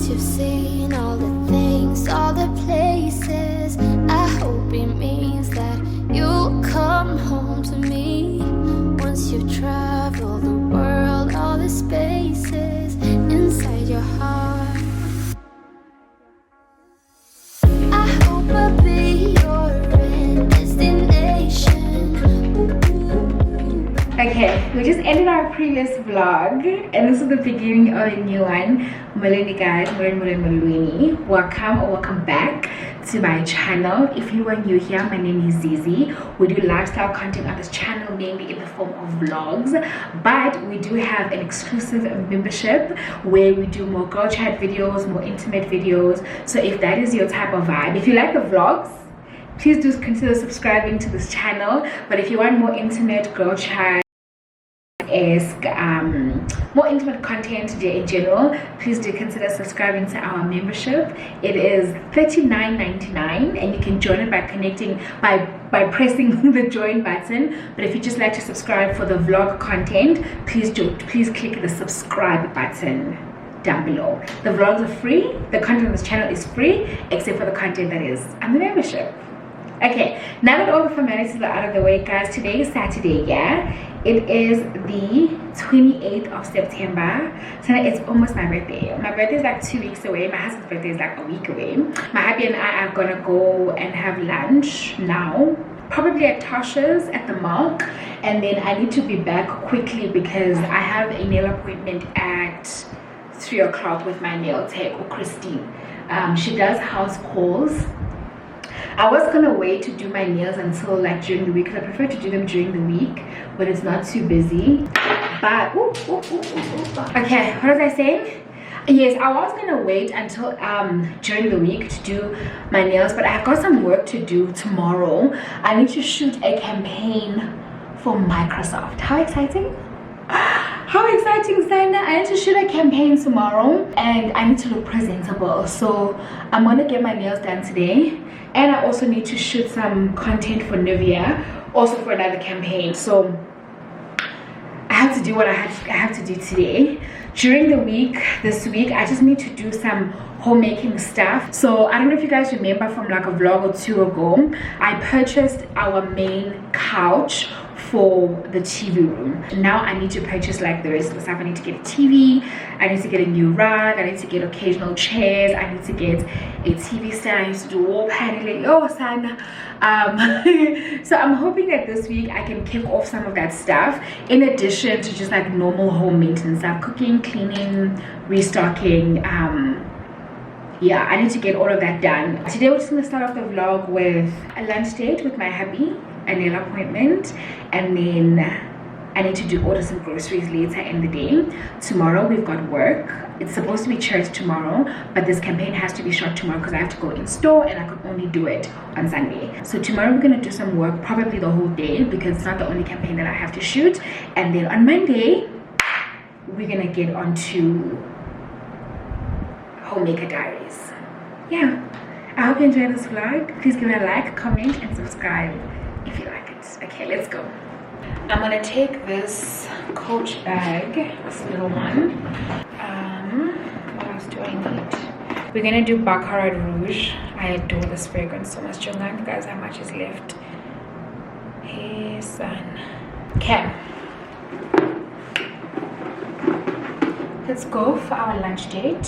Once you've seen all the things, all the places, I hope it means that you'll come home to me. Once you've traveled the world, all the spaces inside your heart, I hope I'll be your end destination. Okay, we just ended our previous vlog and this is the beginning of a new one. Mulini guys, Mulini. Welcome back to my channel. If you are new here, my name is Zizi. We do lifestyle content on this channel, mainly in the form of vlogs, but we do have an exclusive membership where we do more girl chat videos, more intimate videos. So if that is your type of vibe, if you like the vlogs, please do consider subscribing to this channel. But if you want more intimate girl chat, more intimate content in general, please do consider subscribing to our membership. It is $39.99 and you can join it by connecting by pressing the join button. But if you just like to subscribe for the vlog content, please click the subscribe button down below. The vlogs are free, the content on this channel is free, except for the content that is on the membership. Okay, now that all the formalities are out of the way, guys, today is Saturday, yeah? It is the 28th of September. So it's almost my birthday. My birthday is like 2 weeks away. My husband's birthday is like a week away. My hubby and I are gonna go and have lunch now, probably at Tasha's at the Mark, and then I need to be back quickly because I have a nail appointment at 3 o'clock with my nail tech, or Christine. She does house calls. I was gonna wait to do my nails until like during the week because I prefer to do them during the week when it's not too busy. But okay, what was I saying? Yes, I was gonna wait until during the week to do my nails, but I've got some work to do tomorrow. I need to shoot a campaign for Microsoft. How exciting! How exciting, Sana! I need to shoot a campaign tomorrow and I need to look presentable, so I'm gonna get my nails done today. And I also need to shoot some content for Nivea, also for another campaign. So I have to do what I have to do today. During the week, this week, I just need to do some homemaking stuff. So I don't know if you guys remember from like a vlog or two ago, I purchased our main couch for the TV room. Now I need to purchase like the rest of the stuff. I need to get a TV, I need to get a new rug, I need to get occasional chairs, I need to get a TV stand, I need to do wall paneling. Oh, Sana. So I'm hoping that this week I can kick off some of that stuff in addition to just like normal home maintenance stuff, cooking, cleaning, restocking. Yeah, I need to get all of that done. Today we're just gonna start off the vlog with a lunch date with my hubby, a nail appointment, and then I need to order some groceries later in the day. Tomorrow we've got work. It's supposed to be church tomorrow, but this campaign has to be shot tomorrow because I have to go in store and I could only do it on Sunday. So tomorrow we're gonna do some work, probably the whole day, because it's not the only campaign that I have to shoot. And then on Monday we're gonna get onto Homemaker Diaries. Yeah, I hope you enjoyed this vlog. Please give it a like, comment, and subscribe if you like it. Okay, let's go. I'm gonna take this Coach bag, this little one. What else do I need? We're gonna do Baccarat Rouge. I adore this fragrance so much. Don't know guys how much is left. Hey son. Okay, let's go for our lunch date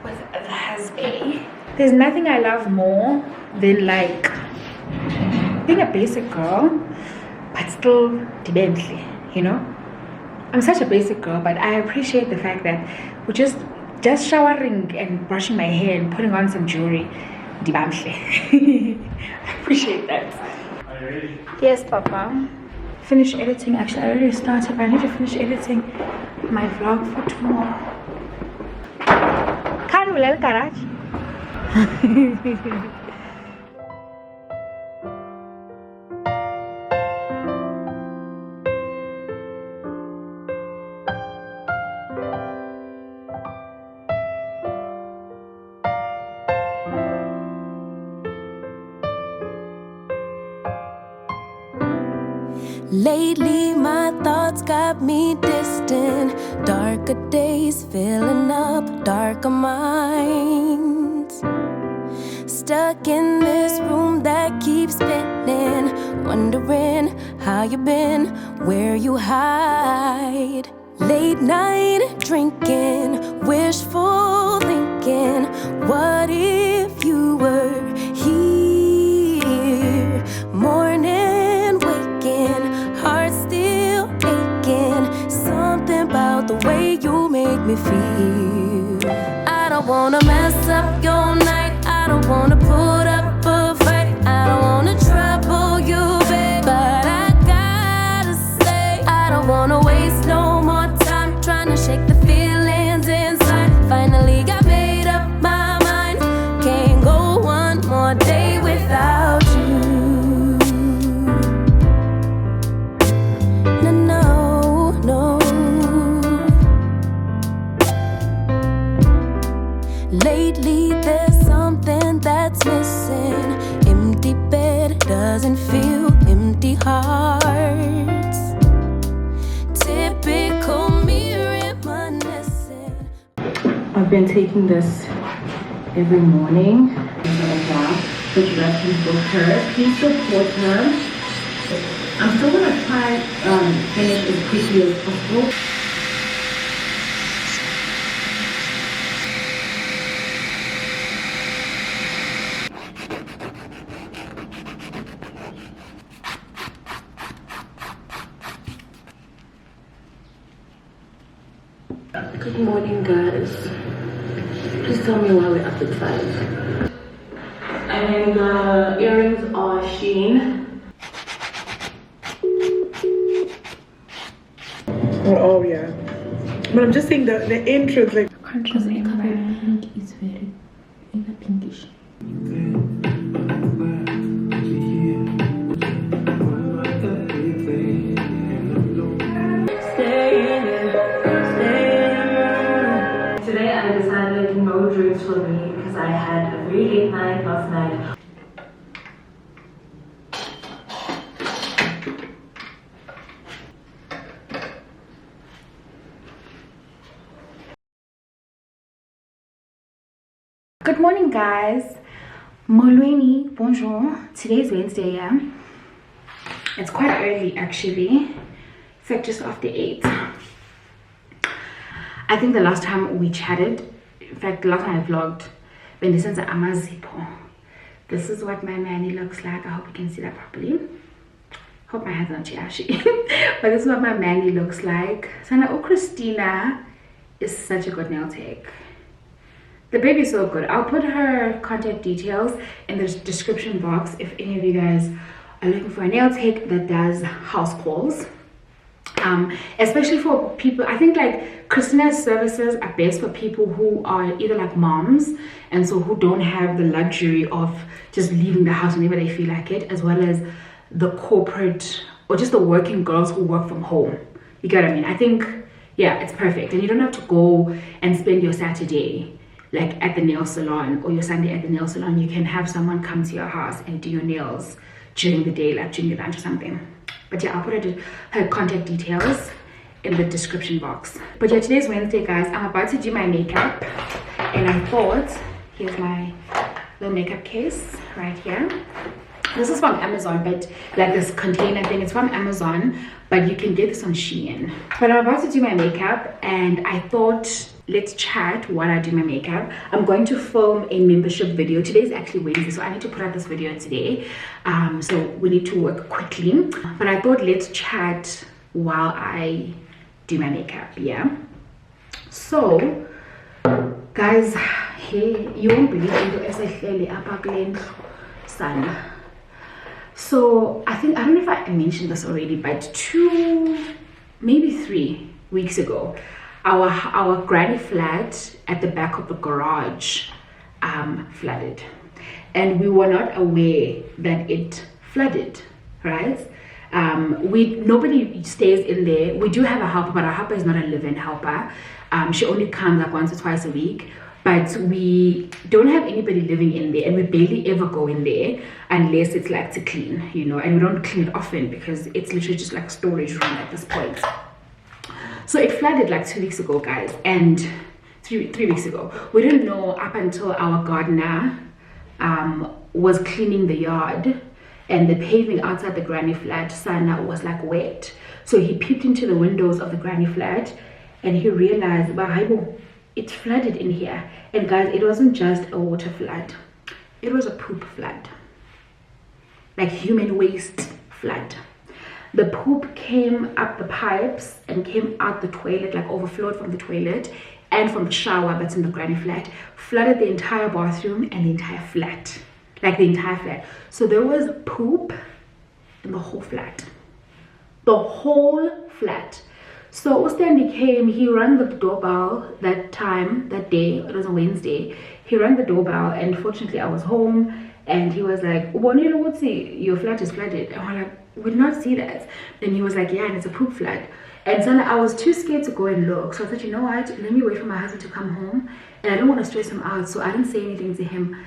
with the husband. There's nothing I love more than like being a basic girl but still Bentley, you know. I'm such a basic girl, but I appreciate the fact that we're just showering and brushing my hair and putting on some jewelry. I appreciate that. Are you ready? Yes, Papa. Finish editing. Actually, I already started, but I need to finish editing my vlog for tomorrow. Can't we garage? Lately my thoughts got me distant. Darker days filling up darker minds. Stuck in this room that keeps spinning, wondering how you been, where you hide. Late night drinking, wishful thinking, what if you were here? Morning waking, heart still aching, something about the way you make me feel. I don't wanna mess up your night, I don't wanna put up a fight, I don't wanna trouble you, babe, but I gotta say, I don't wanna waste no more time trying to shake the feelings inside. Finally got made up my mind, can't go one more day without you. No, no, no. Lately there's something that's missing. Empty bed doesn't feel empty hearts. Typical me reminiscing. I've been taking this every morning. So you guys can book her. Please support her. I'm still gonna try finish as quickly as possible. Good morning, guys. Please tell me why we're up at 5. And the earrings are Shein. Oh yeah, but I'm just saying the entrance, like Because the pink is very in a pinkish. Today I decided no drinks for me because I had a very late night last night. Good morning, guys. Molweni, bonjour. Today's Wednesday, yeah. It's quite early actually. It's like just after 8. I think the last time we chatted, in fact the last time I vlogged, when this is Amazipo. This is what my manny looks like. I hope you can see that properly. Hope my hands are not too ashy. But this is what my manny looks like. Sana Christina is such a good nail tech. The baby's so good. I'll put her contact details in the description box if any of you guys are looking for a nail tech that does house calls. Especially for people, I think like Christina's services are best for people who are either like moms and so who don't have the luxury of just leaving the house whenever they feel like it, as well as the corporate or just the working girls who work from home. You get what I mean? I think, yeah, it's perfect. And you don't have to go and spend your Saturday like at the nail salon or your Sunday at the nail salon. You can have someone come to your house and do your nails during the day, like during your lunch or something. But yeah, I'll put her contact details in the description box. But yeah, today's Wednesday, guys. I'm about to do my makeup and I thought, here's my little makeup case right here. This is from Amazon, but like this container thing, it's from Amazon, but you can get this on Shein. But I'm about to do my makeup and I thought, let's chat while I do my makeup. I'm going to film a membership video. Today is actually Wednesday, so I need to put out this video today. So we need to work quickly. But I thought let's chat while I do my makeup, yeah? So, guys, hey, you won't believe it. So I don't know if I mentioned this already, but 2, maybe 3 weeks ago, our granny flat at the back of the garage flooded, and we were not aware that it flooded, right? Nobody stays in there. We do have a helper, but our helper is not a live-in helper. She only comes like once or twice a week. but we don't have anybody living in there, and we barely ever go in there unless it's like to clean, you know, and we don't clean it often because it's literally just like a storage room at this point. So it flooded like 2 weeks ago, guys, and three weeks ago. We didn't know up until our gardener was cleaning the yard, and the paving outside the granny flat sana was like wet. So he peeped into the windows of the granny flat and he realized, wow, it's flooded in here. And guys, it wasn't just a water flood, it was a poop flood, like human waste flood. The poop came up the pipes and came out the toilet, like overflowed from the toilet and from the shower that's in the granny flat, flooded the entire bathroom and the entire flat, like the entire flat. So there was poop in the whole flat, the whole flat. So Ustandy came, he rang the doorbell that day, it was a Wednesday. He rang the doorbell, and fortunately I was home, and he was like, your flat is flooded. And I'm like, we did not see that. Then he was like, yeah, and it's a poop flood. And so I was too scared to go and look. So I thought, you know what, let me wait for my husband to come home, and I don't want to stress him out. So I didn't say anything to him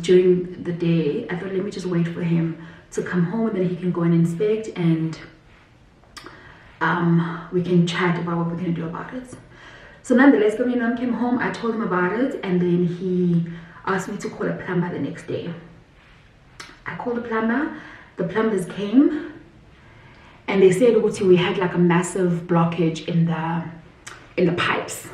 during the day. I thought, let me just wait for him to come home, and then he can go and inspect, and we can chat about what we're going to do about it. So nonetheless, when Mom came home, I told him about it, and then he asked me to call a plumber the next day. I called the plumber. The plumbers came, and they said we had like a massive blockage in the pipes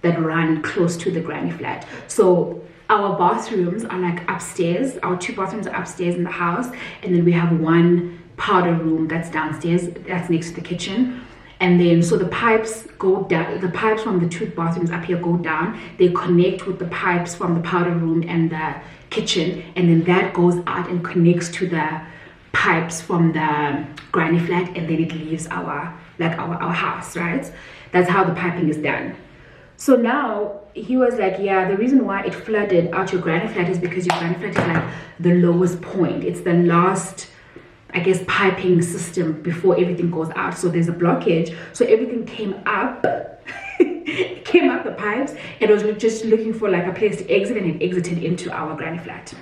that run close to the granny flat. So our bathrooms are like upstairs. Our 2 bathrooms are upstairs in the house, and then we have one powder room that's downstairs, that's next to the kitchen. And then so the pipes go down, the pipes from the 2 bathrooms up here go down, they connect with the pipes from the powder room and the kitchen, and then that goes out and connects to the pipes from the granny flat, and then it leaves our house, right? That's how the piping is done. So now he was like, yeah, the reason why it flooded out your granny flat is because your granny flat is like the lowest point. It's the last, I guess, piping system before everything goes out. So there's a blockage. So everything came up, came up the pipes, and it was just looking for like a place to exit, and it exited into our granny flat.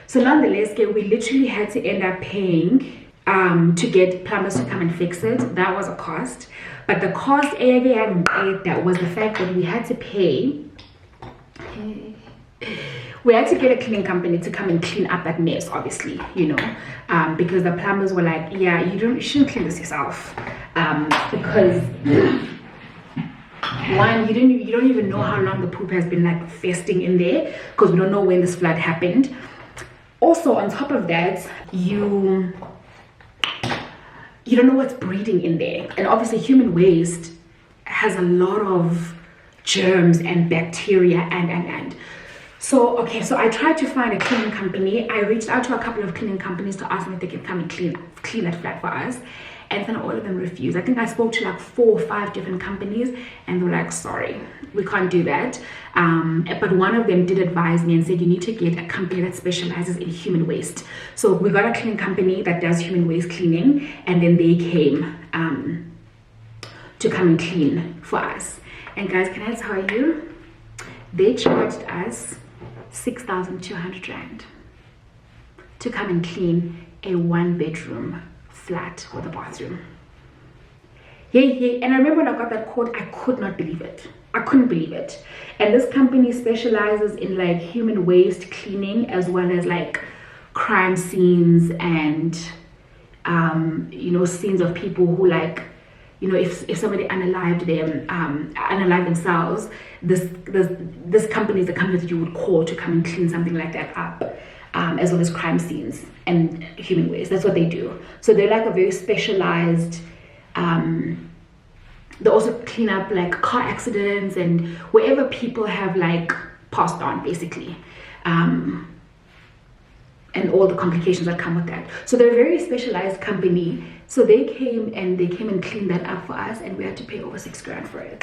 So nonetheless, we literally had to end up paying to get plumbers to come and fix it. That was a cost. But the cost that was the fact that we had to pay. We had to get a cleaning company to come and clean up that mess, obviously, you know, because the plumbers were like, yeah, you shouldn't clean this yourself, because one, you don't even know how long the poop has been like festing in there, because we don't know when this flood happened. Also, on top of that, you don't know what's breeding in there, and obviously human waste has a lot of germs and bacteria and so okay, so I tried to find a cleaning company. I reached out to a couple of cleaning companies to ask them if they can come and clean that flat for us, and then all of them refused. I think I spoke to like 4 or 5 different companies, and they were like, sorry, we can't do that. But one of them did advise me and said, you need to get a company that specializes in human waste. So we got a cleaning company that does human waste cleaning, and then they came to come and clean for us. And guys, can I tell you, they charged us 6,200 rand to come and clean a 1-bedroom flat with a bathroom. Yeah. And I remember when I got that quote, I could not believe it. I couldn't believe it. And this company specializes in like human waste cleaning, as well as like crime scenes and you know, scenes of people who, like, you know, if somebody unalived themselves, this company is the company that you would call to come and clean something like that up, as well as crime scenes and human waste. That's what they do. So they're like a very specialized, they also clean up like car accidents and wherever people have like passed on, basically, and all the complications that come with that. So they're a very specialized company. So they came and cleaned that up for us, and we had to pay over 6 grand for it.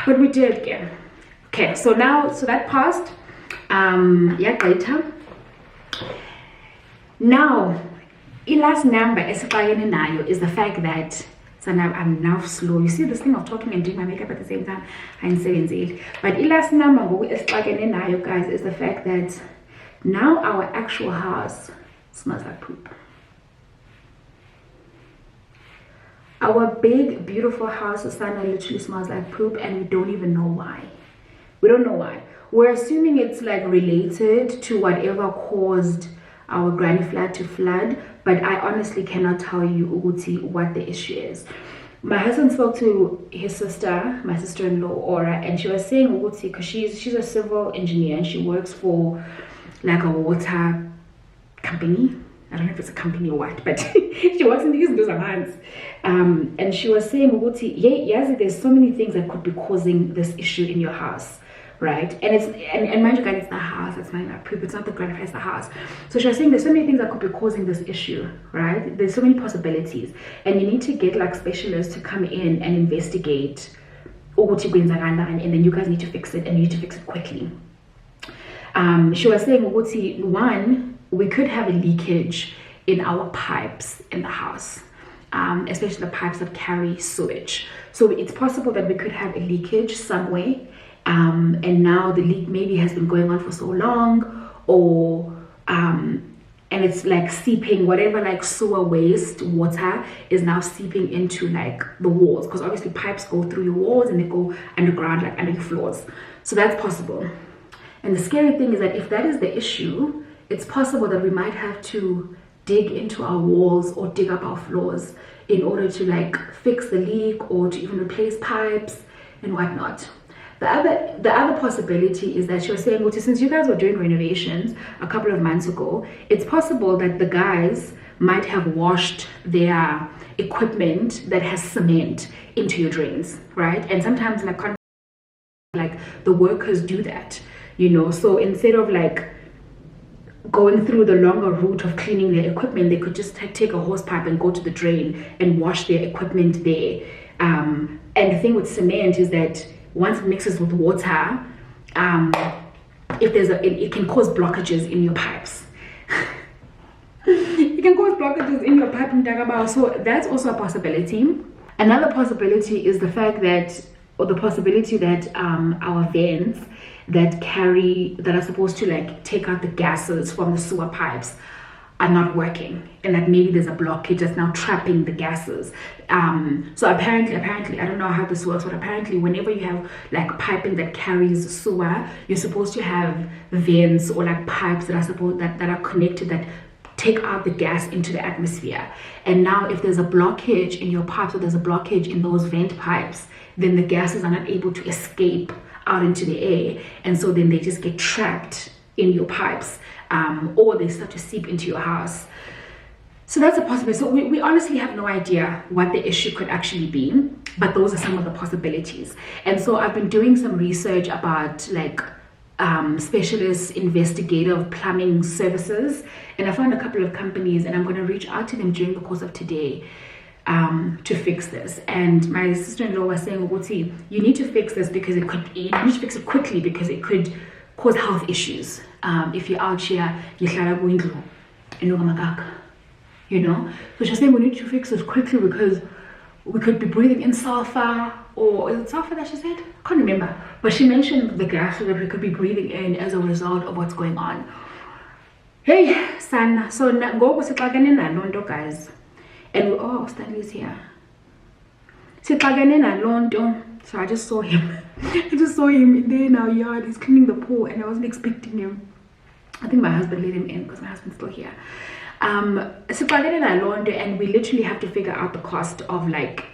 But we did again. Okay, so that passed. Yeah, later. Now, last number is the fact that So now I'm now slow. You see this thing of talking and doing my makeup at the same time? I'm saying it. But the last number you guys is the fact that now our actual house smells like poop. Our big beautiful house Asana literally smells like poop, and we don't even know why. We don't know why. We're assuming it's like related to whatever caused our granny flat to flood, but I honestly cannot tell you Uguti what the issue is. My husband spoke to his sister, my sister-in-law Aura, and she was saying Uguti, because she's a civil engineer and she works for like a water company. I don't know if it's a company or what, but she works in these hands. And she was saying Uguti, yes, there's so many things that could be causing this issue in your house. Right, and mind you guys, it's the house, it's not poop, it's not the grandpa, it's the house. So she was saying there's so many things that could be causing this issue, right? There's so many possibilities, and you need to get like specialists to come in and investigate, and then you guys need to fix it, and you need to fix it quickly. She was saying, one, we could have a leakage in our pipes in the house, especially the pipes that carry sewage. So it's possible that we could have a leakage somewhere. And now the leak maybe has been going on for so long, or and it's like seeping, whatever like sewer waste water is now seeping into like the walls, because obviously pipes go through your walls and they go underground, like under your floors. So that's possible. And the scary thing is that if that is the issue, it's possible that we might have to dig into our walls or dig up our floors in order to like fix the leak or to even replace pipes and whatnot. The other possibility is that she was saying, well, since you guys were doing renovations a couple of months ago, it's possible that the guys might have washed their equipment that has cement into your drains, right? And sometimes like the workers do that, you know. So instead of like going through the longer route of cleaning their equipment, they could just take a hose pipe and go to the drain and wash their equipment there. And the thing with cement is that once it mixes with water, it can cause blockages in your pipes. It can cause blockages in your pipe in Dagabao. So that's also a possibility. Another possibility is the fact that, or the possibility that our vents that are supposed to like take out the gases from the sewer pipes are not working, and like maybe there's a blockage that's now trapping the gases. So apparently I don't know how this works, but apparently whenever you have like piping that carries sewer, you're supposed to have vents or like pipes that are connected that take out the gas into the atmosphere. And now if there's a blockage in your pipes, or there's a blockage in those vent pipes, then the gases are not able to escape out into the air, and so then they just get trapped in your pipes, or they start to seep into your house. So that's a possibility. So we honestly have no idea what the issue could actually be, but those are some of the possibilities. And so I've been doing some research about like specialist investigative plumbing services, and I found a couple of companies, and I'm going to reach out to them during the course of today to fix this. And my sister-in-law was saying, Uguti, you need to fix this because you need to fix it quickly, because it could cause health issues. If you're out here, you know. So she's saying we need to fix this quickly because we could be breathing in sulfur, or is it sulfur that she said? I can't remember. But she mentioned the gas that we could be breathing in as a result of what's going on. Hey, son. So go guys. And Stanley's here. So I just saw him. I just saw him there in our yard. He's cleaning the pool, and I wasn't expecting him. I think my husband let him in because my husband's still here. So and we literally have to figure out the cost of like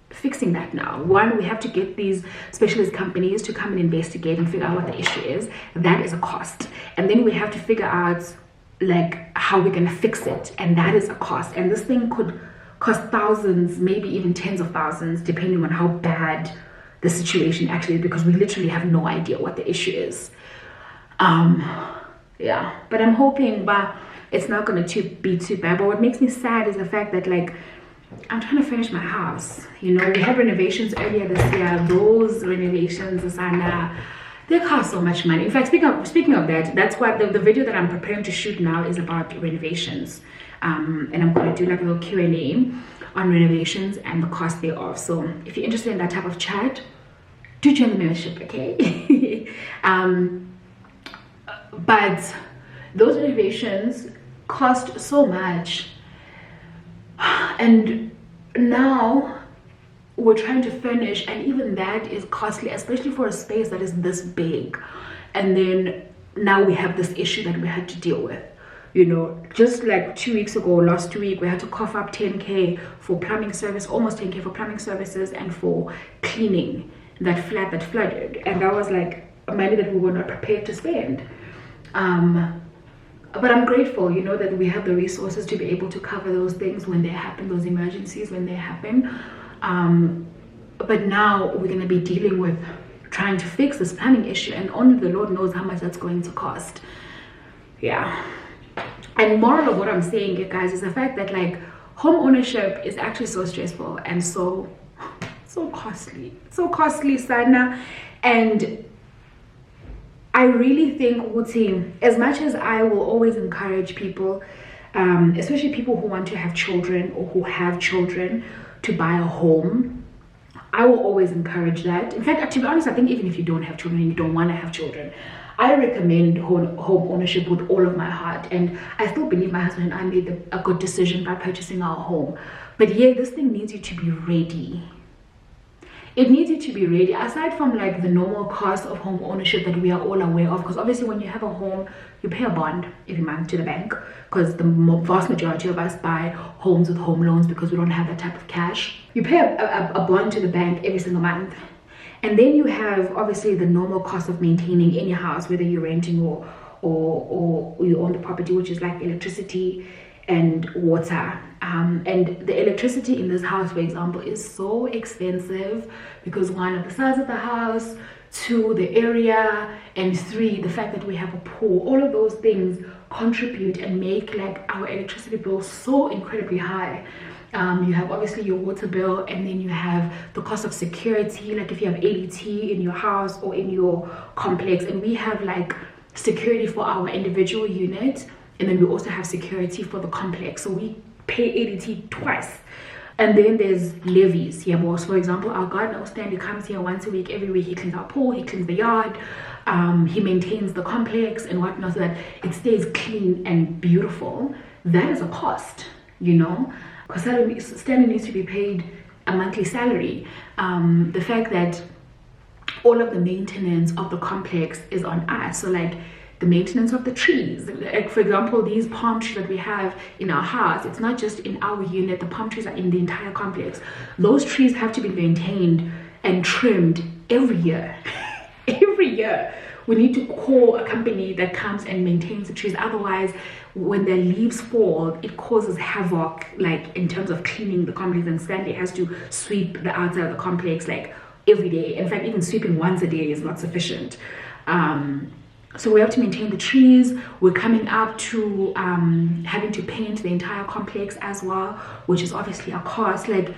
fixing that now. One, we have to get these specialist companies to come and investigate and figure out what the issue is. That is a cost. And then we have to figure out like how we're gonna fix it, and that is a cost. And this thing could cost thousands, maybe even tens of thousands, depending on how bad the situation actually is, because we literally have no idea what the issue is. Yeah, but I'm hoping but it's not going to be too bad. But what makes me sad is the fact that like I'm trying to finish my house, you know. We had renovations earlier this year. Those renovations, they cost so much money. In fact, speaking of that, that's what the video that I'm preparing to shoot now is about renovations. And I'm going to do like a little Q&A on renovations and the cost thereof. So if you're interested in that type of chat, do join the membership, okay? But those renovations cost so much, and now we're trying to furnish, and even that is costly, especially for a space that is this big. And then now we have this issue that we had to deal with. You know, just like 2 weeks ago, last week, we had to cough up 10K for plumbing service, almost 10K for plumbing services and for cleaning that flat that flooded. And that was like money that we were not prepared to spend. But I'm grateful, you know, that we have the resources to be able to cover those things when they happen, those emergencies when they happen. But now we're going to be dealing with trying to fix this plumbing issue, and only the Lord knows how much that's going to cost. Yeah. And moral of what I'm saying, you guys, is the fact that like home ownership is actually so stressful and so costly, Sana. And I really think, Uti, as much as I will always encourage people, especially people who want to have children or who have children, to buy a home, I will always encourage that. In fact, to be honest, I think even if you don't have children and you don't want to have children, I recommend home ownership with all of my heart. And I still believe my husband and I made a good decision by purchasing our home. But yeah, this thing needs you to be ready. It needs you to be ready, aside from like the normal cost of home ownership that we are all aware of, because obviously when you have a home, you pay a bond every month to the bank, because the vast majority of us buy homes with home loans because we don't have that type of cash. You pay a bond to the bank every single month. And then you have obviously the normal cost of maintaining any house, whether you're renting or you own the property, which is like electricity and water. And the electricity in this house, for example, is so expensive because 1, of the size of the house, 2, the area, and 3, the fact that we have a pool. All of those things contribute and make like our electricity bill so incredibly high. You have obviously your water bill, and then you have the cost of security, like if you have ADT in your house or in your complex. And we have like security for our individual unit, and then we also have security for the complex, so we pay ADT twice. And then there's levies. Yeah, boss. For example, our gardener Stanley comes here once a week. Every week he cleans our pool, he cleans the yard, he maintains the complex and whatnot, so that it stays clean and beautiful. That is a cost, you know, because Stanley needs to be paid a monthly salary. The fact that all of the maintenance of the complex is on us, so like the maintenance of the trees, like for example, these palm trees that we have in our house, it's not just in our unit, the palm trees are in the entire complex. Those trees have to be maintained and trimmed every year. Every year we need to call a company that comes and maintains the trees, otherwise when their leaves fall, it causes havoc, like in terms of cleaning the complex. And Stanley has to sweep the outside of the complex like every day. In fact, even sweeping once a day is not sufficient. So we have to maintain the trees. We're coming up to having to paint the entire complex as well, which is obviously a cost, like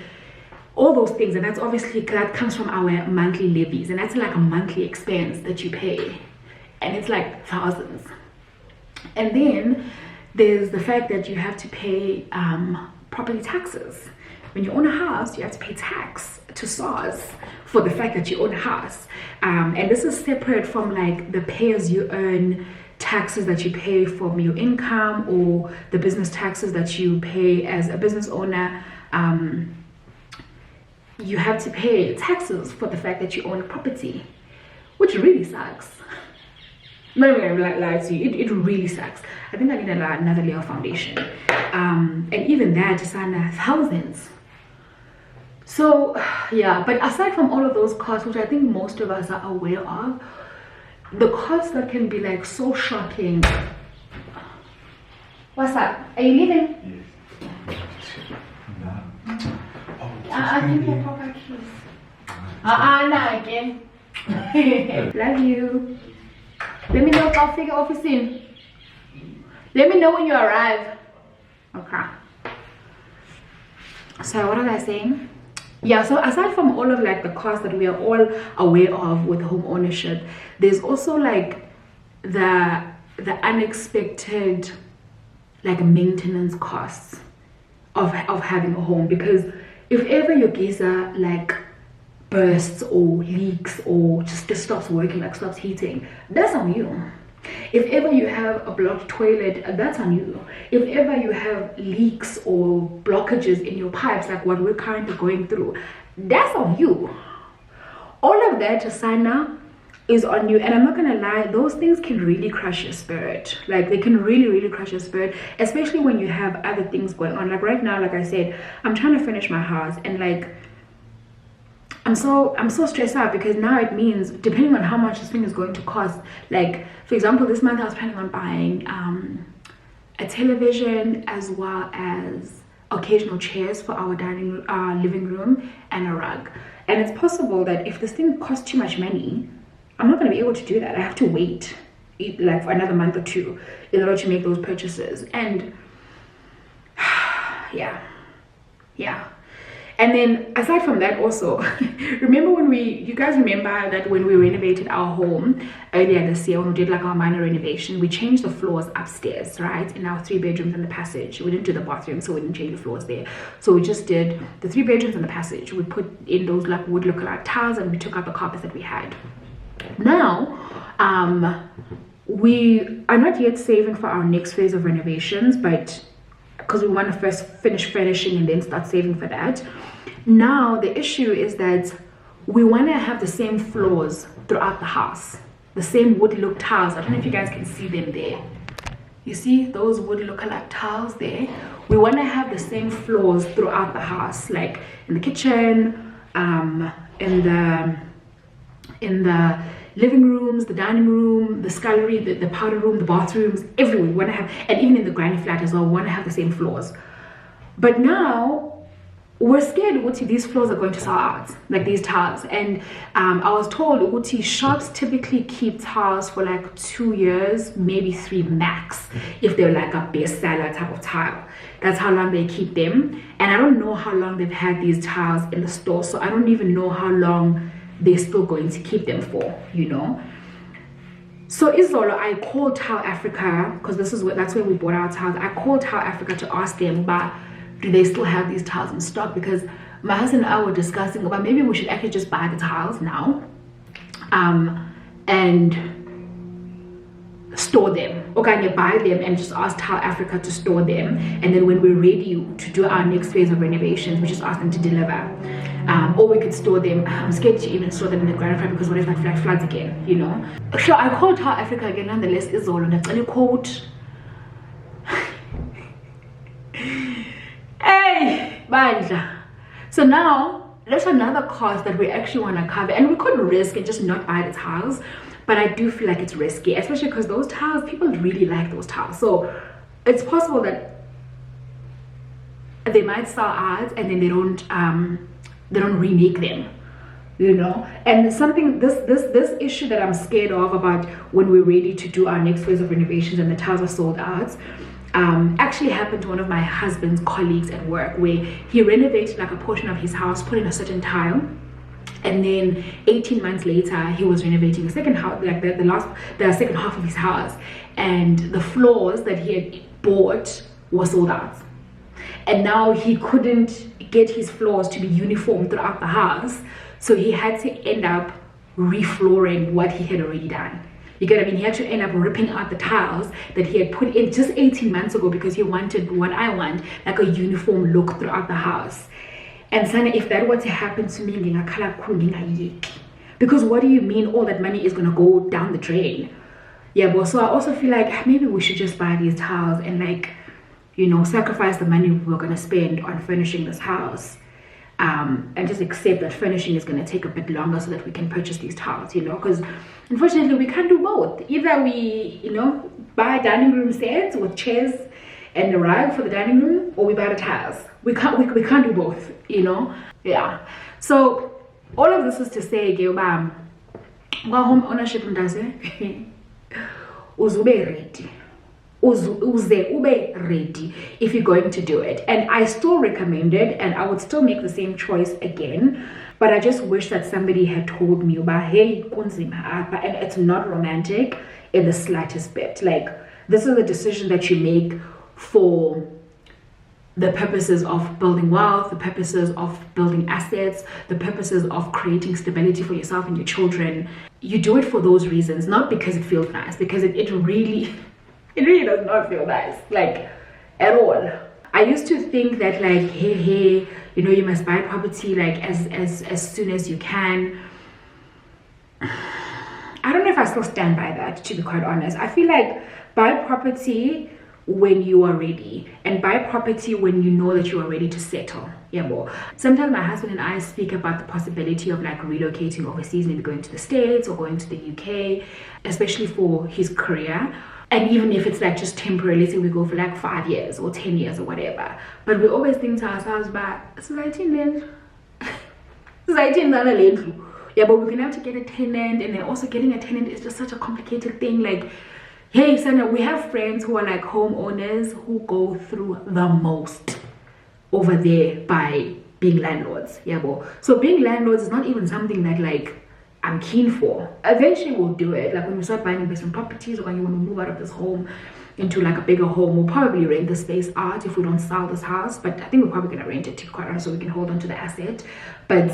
all those things. And that's obviously, that comes from our monthly levies, and that's like a monthly expense that you pay, and it's like thousands. And then there's the fact that you have to pay property taxes. When you own a house, you have to pay tax to SARS for the fact that you own a house. And this is separate from like the pay-as-you-earn taxes that you pay from your income, or the business taxes that you pay as a business owner. You have to pay taxes for the fact that you own a property, which really sucks. I'm not even gonna lie to you, it really sucks. I think I need another layer of foundation. And even that is thousands. So yeah, but aside from all of those costs, which I think most of us are aware of, the costs that can be like so shocking. What's up? Are you leaving? Yes. I think your proper keys. No, again. Love you. Let me know if I'll figure office in. Let me know when you arrive. Okay. So what was I saying? Yeah, so aside from all of like the costs that we are all aware of with home ownership, there's also like the unexpected like maintenance costs of having a home, because if ever your geyser like bursts or leaks or just stops working, like stops heating, that's on you. If ever you have a blocked toilet, that's on you. If ever you have leaks or blockages in your pipes, like what we're currently going through, that's on you. All of that, Sana, is on you. And I'm not gonna lie, those things can really crush your spirit. Like, they can really crush your spirit, especially when you have other things going on. Like right now, like I said, I'm trying to finish my house, and like I'm so stressed out, because now it means, depending on how much this thing is going to cost, like for example, this month I was planning on buying a television as well as occasional chairs for our living room and a rug. And it's possible that if this thing costs too much money, I'm not going to be able to do that. I have to wait like for another month or two in order to make those purchases. And yeah. And then aside from that, also remember when you guys remember that when we renovated our home earlier this year, when we did like our minor renovation, we changed the floors upstairs, right, in our 3 bedrooms and the passage. We didn't do the bathroom, so we didn't change the floors there. So we just did the 3 bedrooms and the passage. We put in those like wood lookalike tiles, and we took out the carpets that we had. Now we are not yet saving for our next phase of renovations, but because we want to first finish furnishing and then start saving for that. Now the issue is that we want to have the same floors throughout the house, the same wood look tiles. I don't know if you guys can see them there. You see those wood look-alike tiles there? We want to have the same floors throughout the house, like in the kitchen, in the living rooms, the dining room, the scullery, the powder room, the bathrooms, everywhere. We want to have, and even in the granny flat as well, we want to have the same floors. But now we're scared what these floors are going to sell out, like these tiles. And I was told Uti shops typically keep tiles for like 2 years, maybe 3 max, if they're like a bestseller type of tile. That's how long they keep them. And I don't know how long they've had these tiles in the store, so I don't even know how long they're still going to keep them for, you know. So Izolo, I called Tile Africa, because that's where we bought our tiles. I called Tile Africa to ask them about, do they still have these tiles in stock? Because my husband and I were discussing about maybe we should actually just buy the tiles now and store them. Okay, you buy them and just ask Tile Africa to store them, and then when we're ready to do our next phase of renovations, we just ask them to deliver. Or we could store them. I'm scared to even store them in the ground floor, because what if like floods again, you know? So I called Tile Africa again, nonetheless. Is all and I quote. Hey, Bandla. So now there's another cost that we actually want to cover, and we could risk and just not buy the tiles, but I do feel like it's risky, especially because those tiles, people really like those tiles. So it's possible that they might sell out and then they don't remake them, you know. And something, this issue that I'm scared of about when we're ready to do our next phase of renovations and the tiles are sold out, actually happened to one of my husband's colleagues at work, where he renovated like a portion of his house, put in a certain tile, and then 18 months later he was renovating the second house, like the second half of his house, and the floors that he had bought were sold out, and now he couldn't get his floors to be uniform throughout the house, so he had to end up reflooring what he had already done. You get what I mean? He had to end up ripping out the tiles that he had put in just 18 months ago, because he wanted what I want, like a uniform look throughout the house. And Sana, if that were to happen to me, because what do you mean all that money is gonna go down the drain? Yeah, but so I also feel like maybe we should just buy these tiles and, like, you know, sacrifice the money we're gonna spend on furnishing this house, and just accept that furnishing is gonna take a bit longer so that we can purchase these tiles, you know, because unfortunately we can't do both. Either we, you know, buy dining room sets with chairs and the rug for the dining room, or we buy the tiles. We can't do both, you know. Yeah, so all of this is to say, home ownership uzube ready. Ube ready if you're going to do it. And I still recommend it, and I would still make the same choice again, but I just wish that somebody had told me about, hey, and it's not romantic in the slightest bit. Like, this is a decision that you make for the purposes of building wealth, the purposes of building assets, the purposes of creating stability for yourself and your children. You do it for those reasons, not because it feels nice, because it really does not feel nice, like at all. I used to think that like, hey, you know, you must buy property like as soon as you can. I don't know if I still stand by that, to be quite honest. I feel like buy property when you are ready, and buy property when you know that you are ready to settle. Yeah, well, sometimes my husband and I speak about the possibility of like relocating overseas, maybe going to the States or going to the UK, especially for his career. And even if it's like just temporary, let's say we go for like 5 years or 10 years or whatever, but we always think to ourselves, but yeah, but we're gonna have to get a tenant, and then also getting a tenant is just such a complicated thing. Like, hey, Sana, we have friends who are like homeowners who go through the most over there by being landlords. Yeah, but so being landlords is not even something that like I'm keen for. Eventually we'll do it, like when we start buying investment properties, or when you want to move out of this home into like a bigger home, we'll probably rent the space out if we don't sell this house. But I think we're probably gonna rent it, to be quite honest, so we can hold on to the asset. But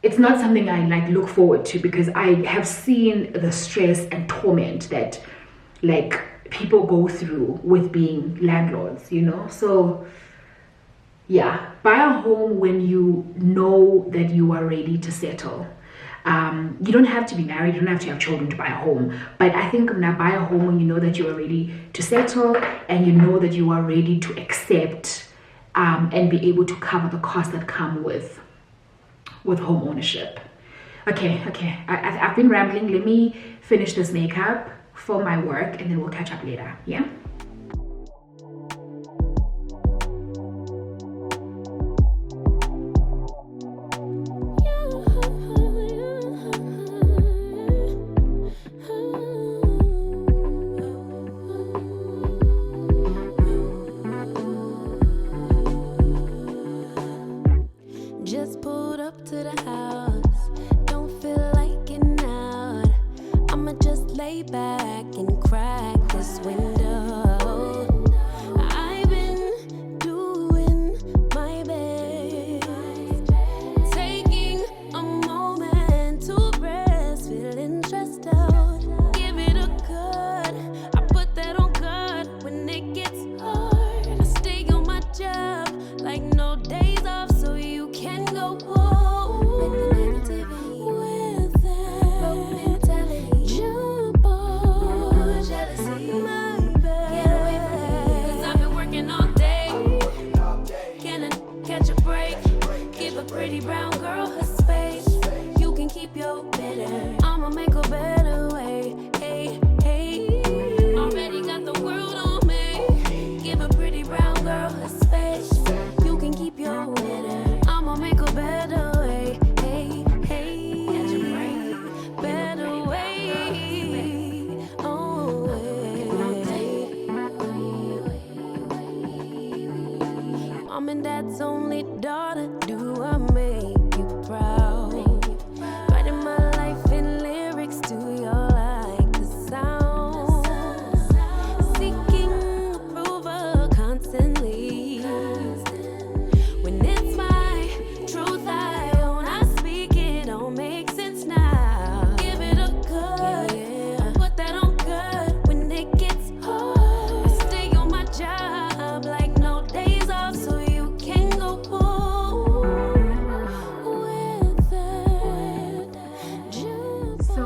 it's not something I like look forward to, because I have seen the stress and torment that like people go through with being landlords, you know. So yeah, buy a home when you know that you are ready to settle. You don't have to be married, you don't have to have children to buy a home, but I think now buy a home when you know that you are ready to settle, and you know that you are ready to accept and be able to cover the costs that come with home ownership. Okay, I've been rambling. Let me finish this makeup for my work, and then we'll catch up later. Yeah. Just pulled up to the house, don't feel like getting out. I'ma just lay back and crack this window. I've been doing my best, taking a moment to rest, feeling stressed out. Give it a good, I put that on good when it gets hard. I stay on my job like no days off, so you can go home with that broke mentality. Jump on jealousy, my bad. Get away from me, 'cause I've been working all day. Can I catch a break? Give a pretty brown girl her space. You can keep your bitter, I'ma make a better way. Hey, hey, already got the world on me. Give a pretty brown girl her space. You can keep your bitter, I'ma make a better way. Hey, hey, catch a break, better way. Oh, Mom and Dad's only daughter, do I make you proud? Writing my life in lyrics, do you like the sound? Seeking approval constantly. When it's my truth, I own, I speak, it don't make sense now. Give it a good, I put that on good when it gets hard. I stay on my job like no days off, so you can go home with that. So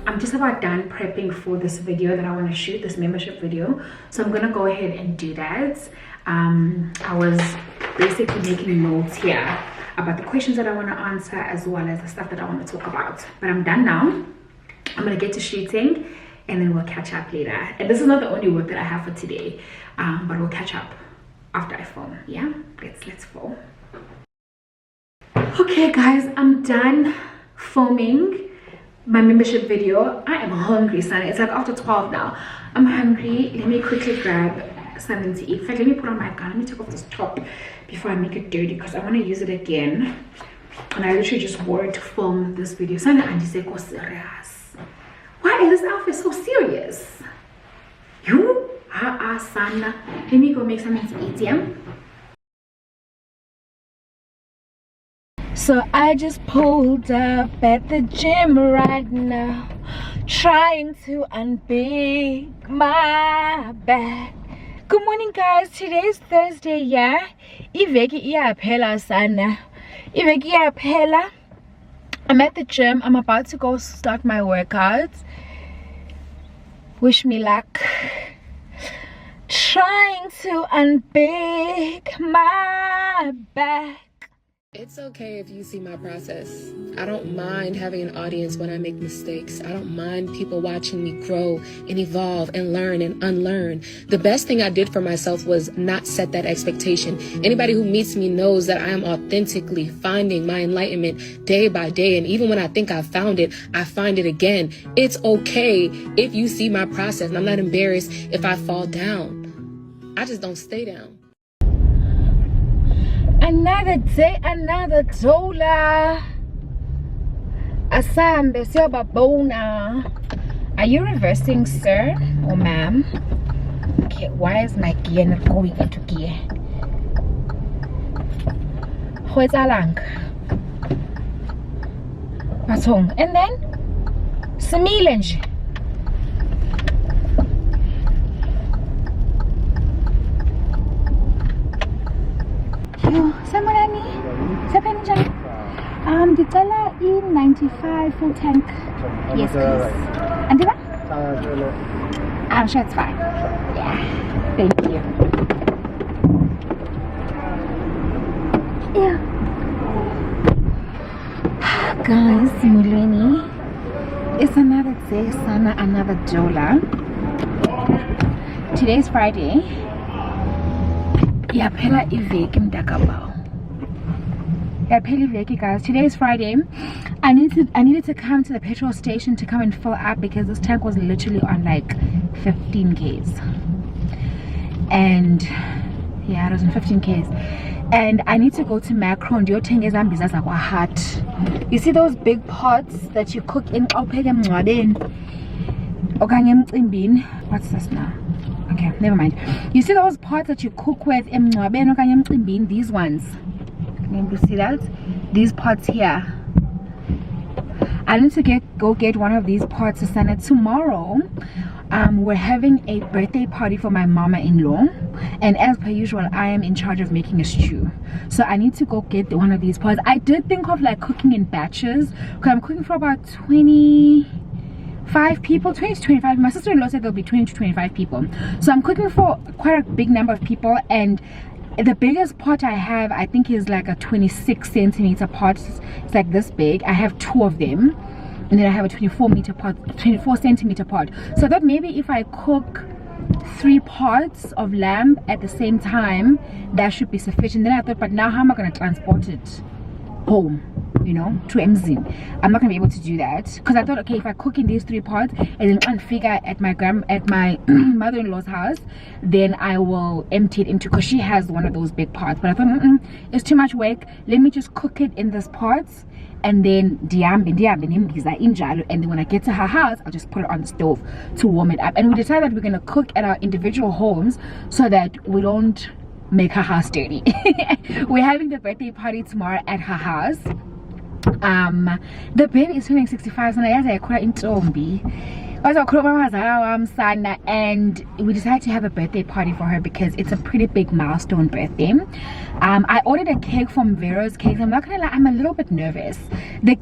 I'm just about done prepping for this video that I want to shoot, this membership video. So I'm gonna go ahead and do that. I was basically making notes here about the questions that I want to answer, as well as the stuff that I want to talk about. But I'm done now. I'm gonna get to shooting, and then we'll catch up later. And this is not the only work that I have for today, but we'll catch up after I film. Yeah, let's film. Okay guys, I'm done filming my membership video. I am hungry, son. It's like after 12 now. I'm hungry. Let me quickly grab something to eat. In fact, let me put on my gown. Let me take off this top before I make it dirty, because I want to use it again. And I literally just wore it to film this video. Sana and serious. Why is this outfit so serious? You? Sana. Let me go make something to eat, yeah? So I just pulled up at the gym right now, trying to unbig my back. Good morning, guys. Today's Thursday, yeah. Iveki iyaphela sana. Iveki iyaphela. I'm at the gym. I'm about to go start my workouts. Wish me luck. Trying to unbig my back. It's okay if you see my process. I don't mind having an audience when I make mistakes. I don't mind people watching me grow and evolve and learn and unlearn. The best thing I did for myself was not set that expectation. Anybody who meets me knows that I am authentically finding my enlightenment day by day. And even when I think I've found it, I find it again. It's okay if you see my process. And I'm not embarrassed if I fall down. I just don't stay down. Another day, another dollar. Asambe siyobabona. Are you reversing, sir or ma'am? Okay, why is my gear not going into gear? Hoetsalang. Batong. And then Samile nje. Samarani, Sapenja. Dicala in 95 full tank. Yes, please. And that? I'm sure it's fine. Yeah. Thank you. Yeah. Guys, Mulweni. It's another day, Sana, another dollar. Today's Friday. Yaphela iveki mntakabao. Yaphela iveki, guys. Today is Friday. I needed to come to the petrol station to come and fill up because this tank was literally on like 15 Ks. And yeah, it was on 15 Ks. And I need to go to Macro and you see those big pots that you cook in? What's this now? Okay, never mind. You see those pots that you cook with in these ones? Can you see that? These pots here. I need to go get one of these pots to send it tomorrow. We're having a birthday party for my mama-in-law, and as per usual, I am in charge of making a stew. So I need to go get one of these pots. I did think of like cooking in batches because I'm cooking for about 25 people, 20 to 25. My sister-in-law said there'll be 20 to 25 people. So I'm cooking for quite a big number of people, and the biggest pot I have, I think, is like a 26 centimeter pot. It's like this big. I have two of them, and then I have a 24 centimeter pot. So I thought maybe if I cook 3 pots of lamb at the same time, that should be sufficient. Then I thought, but now how am I going to transport it home, you know, to Mzin? I'm not gonna be able to do that because I thought, okay, if I cook in these 3 pots and then configure at my mother-in-law's house, then I will empty it into, because she has one of those big pots. But I thought, it's too much work. Let me just cook it in this pot, and then and then when I get to her house, I'll just put it on the stove to warm it up. And we decided that we're gonna cook at our individual homes so that we don't make her house dirty. We're having the birthday party tomorrow at her house. The baby is turning 65, so I call her ntombi. And we decided to have a birthday party for her because it's a pretty big milestone birthday. I ordered a cake from Vero's Cakes. I'm not gonna lie, I'm a little bit nervous. The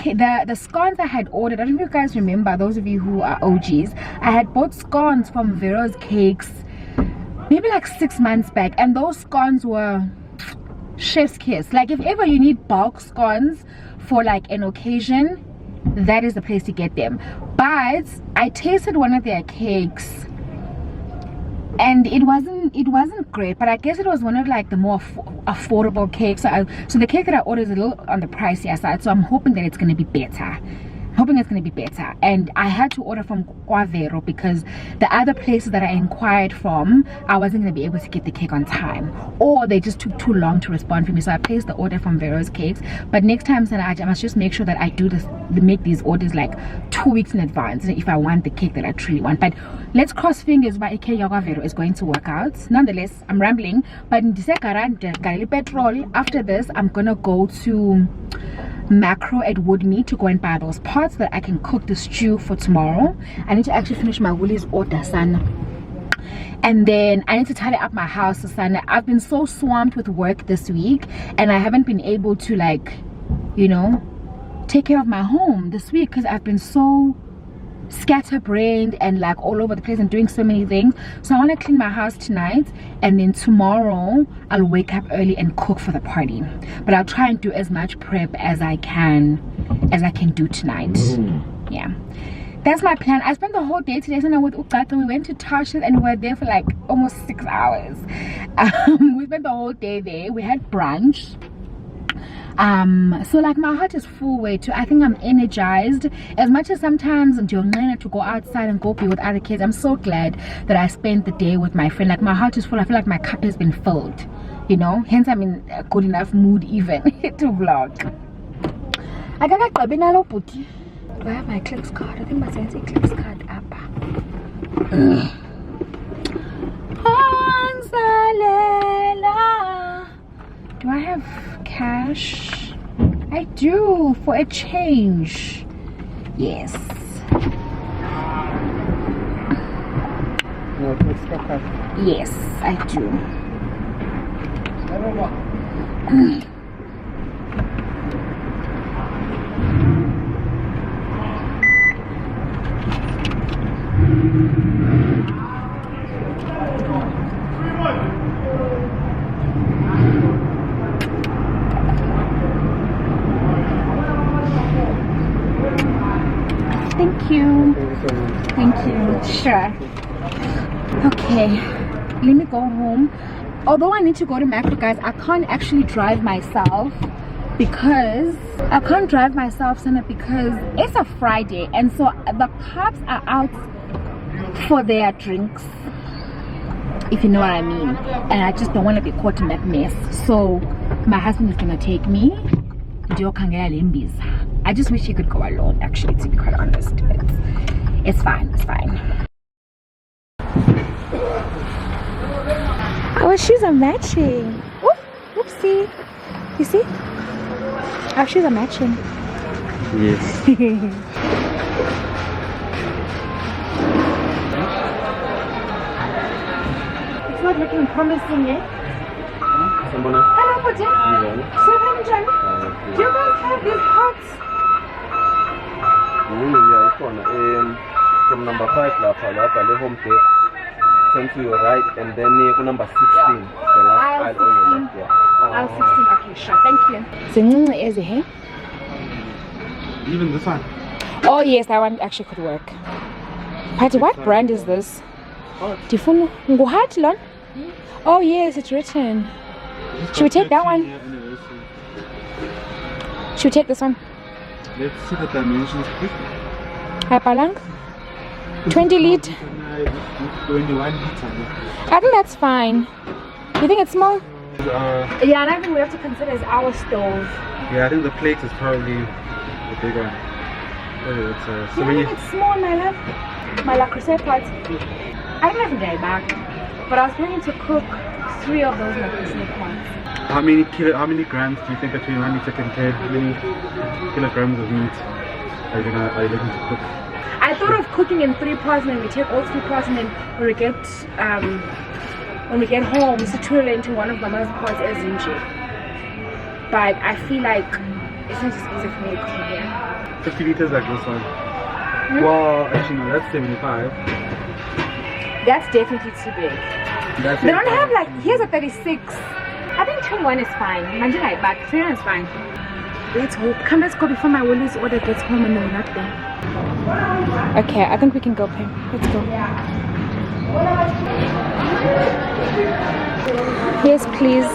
scones I had ordered, I don't know if you guys remember, those of you who are OGs, I had bought scones from Vero's Cakes maybe like 6 months back, and those scones were chef's kiss. Like, if ever you need bulk scones for like an occasion, that is the place to get them. But I tasted one of their cakes and it wasn't great, but I guess it was one of like the more affordable cakes. So the cake that I ordered is a little on the pricier side, so I'm hoping that it's going to be better. And I had to order from Quavero because the other places that I inquired from, I wasn't going to be able to get the cake on time, or they just took too long to respond for me. So I placed the order from Vero's Cakes. But next time, I must just make sure that I make these orders like 2 weeks in advance if I want the cake that I truly want. But let's cross fingers by Quavero is going to work out. Nonetheless, I'm rambling, but in petrol, after this I'm gonna go to macro at Woodmead to go and buy those pots so that I can cook the stew for tomorrow. I need to actually finish my Woolies order, Sana. And then I need to tidy up my house, Sana. I've been so swamped with work this week, and I haven't been able to, like, you know, take care of my home this week because I've been so scatterbrained and like all over the place and doing so many things. So I want to clean my house tonight, and then tomorrow I'll wake up early and cook for the party. But I'll try and do as much prep as I can do tonight. Yeah, that's my plan. I spent the whole day today with Ukata. We went to Tasha's and we were there for like almost 6 hours. We spent the whole day there. We had brunch. So like my heart is full way too. I think I'm energized. As much as sometimes I'm to go outside and go be with other kids, I'm so glad that I spent the day with my friend. Like my heart is full. I feel like my cup has been filled, you know, hence I'm in a good enough mood even to vlog. I got a binalo puti. Do I have my Clicks card? I think my sense Clicks card up. Do I have cash? I do, for a change. Yes. Yes, I do. Thank you. Thank you. Sure. Okay, let me go home. Although I need to go to Macro, guys, I can't actually drive myself because because it's a Friday, and so the cops are out for their drinks, if you know what I mean, and I just don't want to be caught in that mess. So my husband is gonna take me. I just wish he could go alone, actually, to be quite honest. It's fine, it's fine. Our shoes are matching. Oop, oopsie. You see? Our shoes are matching. Yes. It's not looking promising, eh? Hello, Poja. Do you guys have these pots? Yeah, it's on. From number 5, the home tape. Turn to your right, and then number 16. The last aisle on your left. Yeah. Aisle 16. Okay, sure. Thank you. So, is it, hey? Even this one. Oh yes, that one actually could work. But what brand is this? Tifunu Nguhatlon? Oh yes, it's written. Should we take that one? Should we take this one? Let's see the dimensions quick. Hyperlang? 20 litre? 21 litre. I think that's fine. You think it's small? Yeah, and I think we have to consider is our stove. Yeah, I think the plate is probably the bigger one. So I think it's small, my love. My La Crusade pot. I don't have a day back, but I was planning to cook 3 of those La Crusade pots. How many grams do you think between 1 liter and 10? How many kilograms of meat are you looking to cook? I thought of cooking in 3 pots, and then we take all 3 pots, and then when we get home, we situate into one of Mama's pots as Zinji. But I feel like it's not just easy for me to cook here. 50 liters like this one. Well, actually no, that's 75. That's definitely too big. They don't have like, here's a 36. I think 21 is fine. Imagine like back, 21 is fine. Let's hope. Come, let's go before my Woolies order gets home and we're not there. Okay, I think we can go, Pam. Let's go. Yes, please.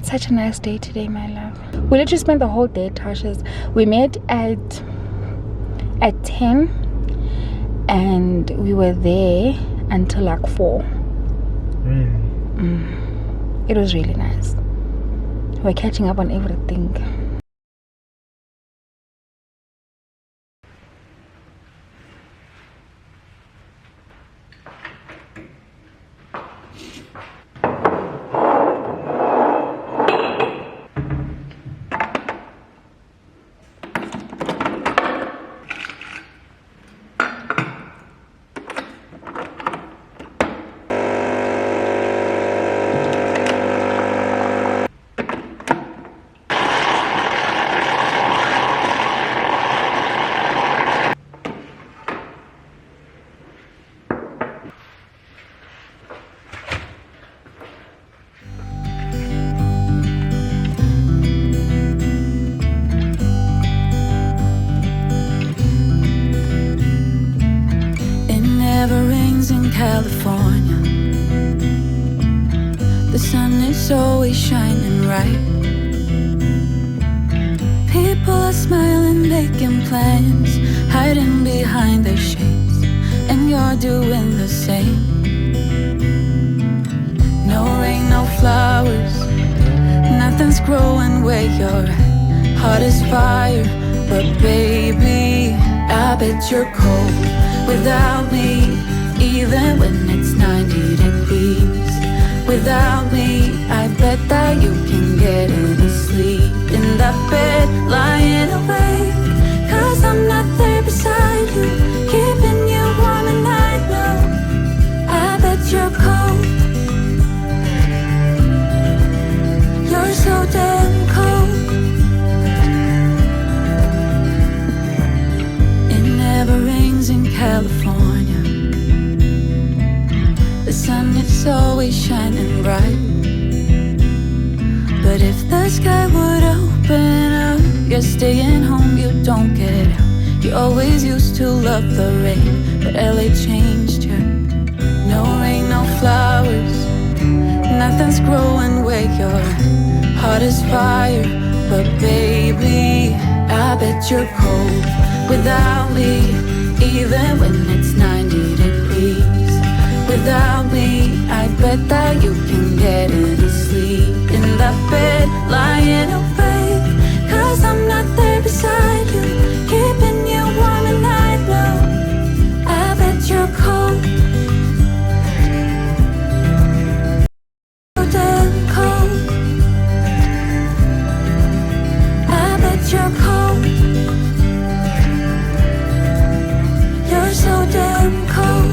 had such a nice day today, my love. We literally spent the whole day, Tasha's. We met at 10 and we were there until like 4. It was really nice. We're catching up on everything. California, the sun is always shining bright. People are smiling, making plans, hiding behind their shades, and you're doing the same. No rain, no flowers, nothing's growing where you're at. Heart is fire, but baby, I bet you're cold without me. Even when it's 90 degrees, without me, I bet that you can get any sleep in that bed, lying awake. 'Cause I'm not there beside you, keeping you warm and I know I bet you're cold. You're so damn cold. It never rains in California. The sun is always shining bright. But if the sky would open up, you're staying home, you don't get out. You always used to love the rain, but LA changed you. No rain, no flowers, nothing's growing where you're at. Heart is fire, but baby, I bet you're cold without me. Even when it's 90 degrees, without me, I bet that you can get any sleep in that bed, lying awake. 'Cause I'm not there beside you, keeping you warm and I know I bet you're cold. So damn cold. I bet you're cold. You're so damn cold.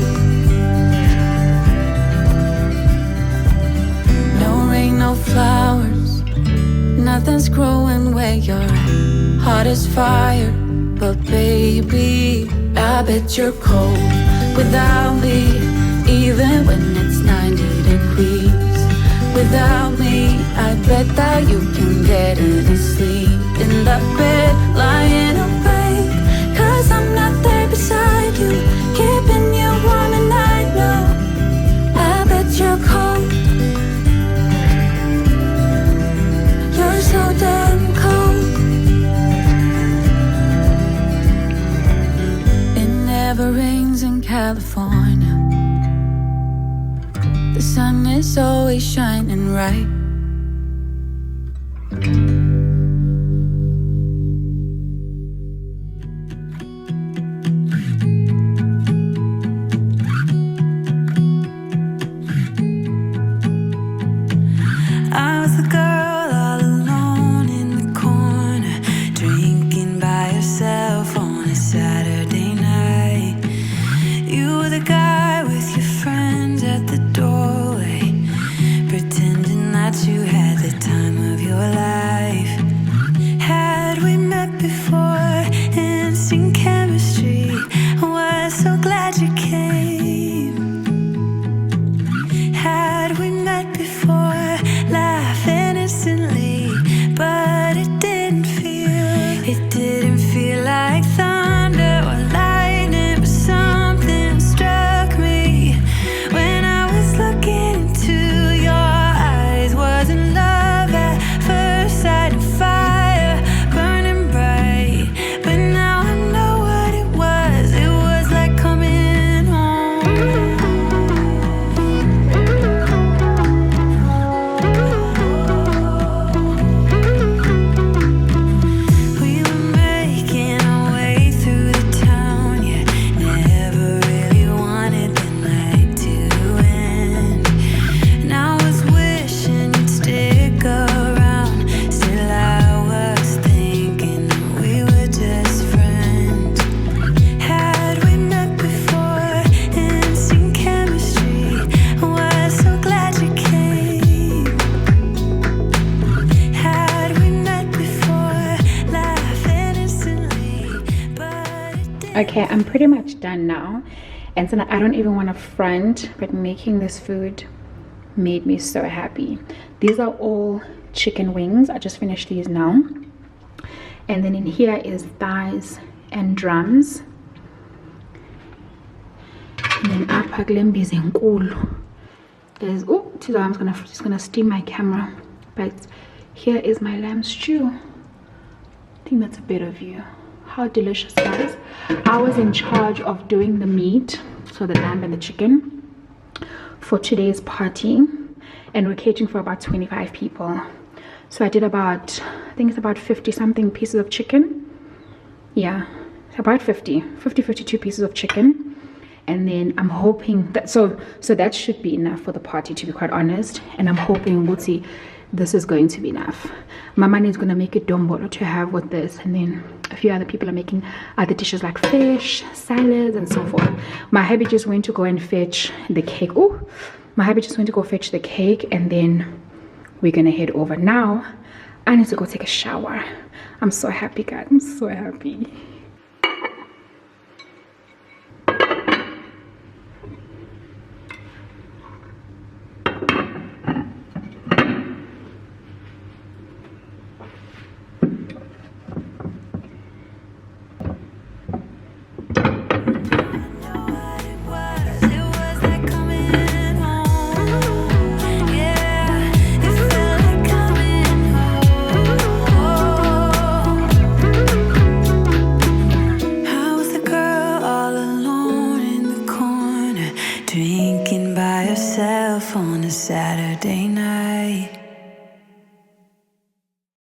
No flowers, nothing's growing where you're at. Heart is fire, but baby, I bet you're cold without me. Even when it's 90 degrees, without me, I bet that you can get any sleep in that bed, lying awake. 'Cause I'm not there beside you, keeping you warm and I know I bet you're cold. You're so damn cold. It never rains in California. The sun is always shining bright. I was the girl all alone in the corner, drinking by yourself on a Saturday night. You were the guy with your friends at the doorway, pretending that Okay, I'm pretty much done now, and so I don't even want to front, but making this food made me so happy. These are all chicken wings. I just finished these now, and then in here is thighs and drums, and then apha kule mbiza enkulu there's I'm just gonna steam my camera, but here is my lamb stew. I think that's a better view. How delicious, guys. I was in charge of doing the meat, so the lamb and the chicken, for today's party, and we're catering for about 25 people. So I did about, I think it's about 50 something pieces of chicken. Yeah, about 52 pieces of chicken. And then I'm hoping that so that should be enough for the party, to be quite honest. And I'm hoping we'll see this is going to be enough. Mama is going to make a dombolo to have with this, and then a few other people are making other dishes like fish, salads, and so forth. My hubby just went to go and fetch the cake. Oh, my hubby just went to go fetch the cake, and then we're gonna head over. Now I need to go take a shower. I'm so happy, guys. I'm so happy. Drinking by herself on a Saturday night.